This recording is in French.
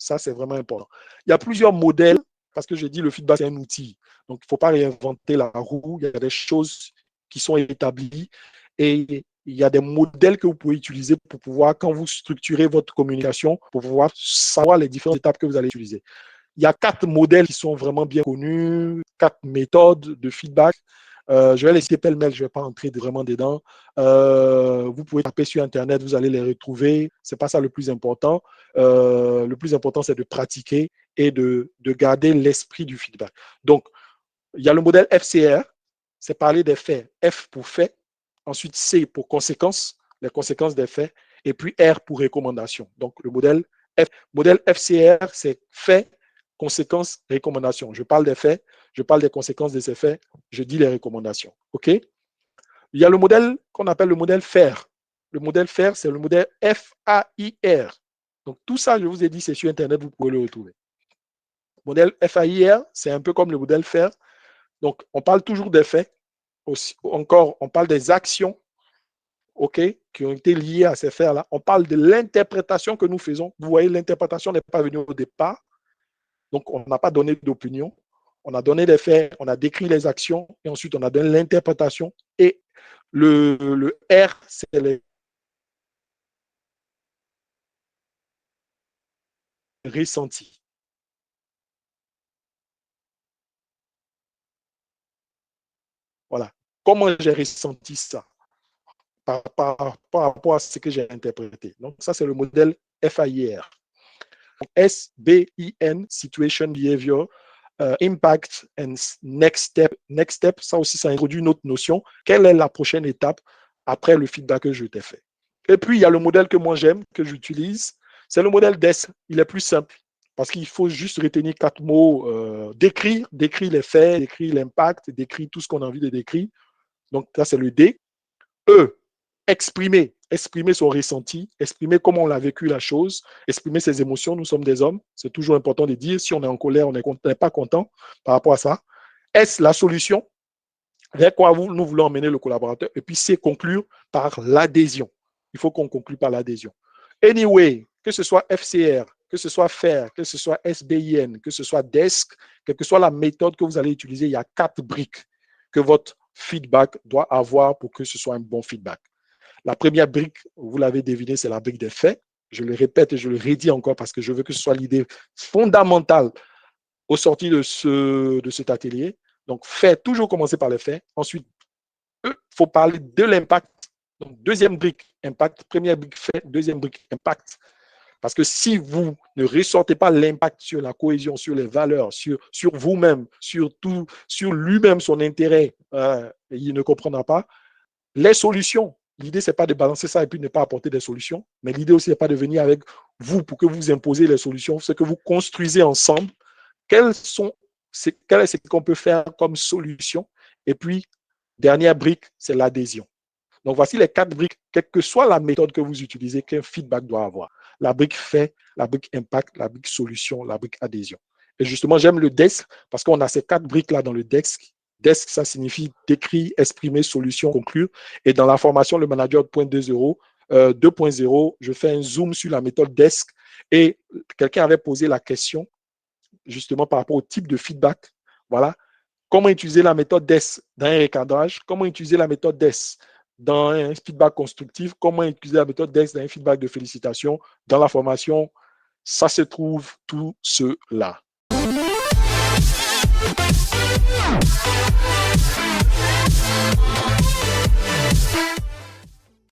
Ça, c'est vraiment important. Il y a plusieurs modèles, parce que j'ai dit le feedback, c'est un outil. Donc, il ne faut pas réinventer la roue. Il y a des choses qui sont établies et il y a des modèles que vous pouvez utiliser pour pouvoir, quand vous structurez votre communication, pour pouvoir savoir les différentes étapes que vous allez utiliser. Il y a 4 modèles qui sont vraiment bien connus, 4 méthodes de feedback. Je vais les citer pêle-mêle, je ne vais pas entrer vraiment dedans. Vous pouvez taper sur Internet, vous allez les retrouver. Ce n'est pas ça le plus important. Le plus important, c'est de pratiquer et de garder l'esprit du feedback. Donc, il y a le modèle FCR, c'est parler des faits. F pour fait, ensuite C pour conséquences, les conséquences des faits, et puis R pour recommandation. Donc, le modèle FCR, c'est fait, conséquences, recommandations. Je parle des faits, je parle des conséquences de ces faits, je dis les recommandations. OK? Il y a le modèle qu'on appelle le modèle FAIR. Le modèle FAIR, c'est le modèle FAIR. Donc, tout ça, je vous ai dit, c'est sur Internet, vous pouvez le retrouver. Le modèle FAIR, c'est un peu comme le modèle FAIR. Donc, on parle toujours des faits. Aussi, encore, on parle des actions, OK, qui ont été liées à ces faits-là. On parle de l'interprétation que nous faisons. Vous voyez, l'interprétation n'est pas venue au départ. Donc, on n'a pas donné d'opinion. On a donné des faits, on a décrit les actions et ensuite on a donné l'interprétation. Et le R, c'est les ressentis. Voilà. Comment j'ai ressenti ça par rapport à ce que j'ai interprété. Donc, ça, c'est le modèle FAIR. SBIN, Situation Behavior, Impact and Next Step. Next Step, ça aussi, ça introduit une autre notion. Quelle est la prochaine étape après le feedback que je t'ai fait? Et puis, il y a le modèle que moi j'aime, que j'utilise. C'est le modèle DES. Il est plus simple parce qu'il faut juste retenir 4 mots. Décrire les faits, décrire l'impact, décrire tout ce qu'on a envie de décrire. Donc, ça, c'est le D. E, exprimer son ressenti, exprimer comment on a vécu la chose, exprimer ses émotions. Nous sommes des hommes. C'est toujours important de dire si on est en colère, on n'est pas content par rapport à ça. S, la solution, vers quoi nous voulons emmener le collaborateur. Et puis C, conclure par l'adhésion. Il faut qu'on conclue par l'adhésion. Anyway, que ce soit FCR, que ce soit FAIR, que ce soit SBIN, que ce soit DESC, quelle que soit la méthode que vous allez utiliser, il y a 4 briques que votre feedback doit avoir pour que ce soit un bon feedback. La première brique, vous l'avez deviné, c'est la brique des faits. Je le répète et je le redis encore parce que je veux que ce soit l'idée fondamentale au sortir de cet atelier. Donc, fait, toujours commencer par les faits. Ensuite, il faut parler de l'impact. Donc, deuxième brique, impact. Première brique, fait. Deuxième brique, impact. Parce que si vous ne ressortez pas l'impact sur la cohésion, sur les valeurs, sur vous-même, sur tout, sur lui-même, son intérêt, il ne comprendra pas. Les solutions, l'idée, ce n'est pas de balancer ça et puis ne pas apporter des solutions, mais l'idée aussi n'est pas de venir avec vous pour que vous imposez les solutions, c'est que vous construisez ensemble quelles est ce qu'on peut faire comme solution. Et puis, dernière brique, c'est l'adhésion. Donc, voici les 4 briques, quelle que soit la méthode que vous utilisez, qu'un feedback doit avoir. La brique fait, la brique impact, la brique solution, la brique adhésion. Et justement, j'aime le DESC parce qu'on a ces 4 briques-là dans le DESC. DESC, ça signifie décrire, exprimer, solution, conclure. Et dans la formation, le manager 2.0, je fais un zoom sur la méthode DESC. Et quelqu'un avait posé la question, justement, par rapport au type de feedback. Voilà. Comment utiliser la méthode DESC dans un recadrage? Comment utiliser la méthode DESC dans un feedback constructif? Comment utiliser la méthode DESC dans un feedback de félicitations? Dans la formation, ça se trouve tout cela.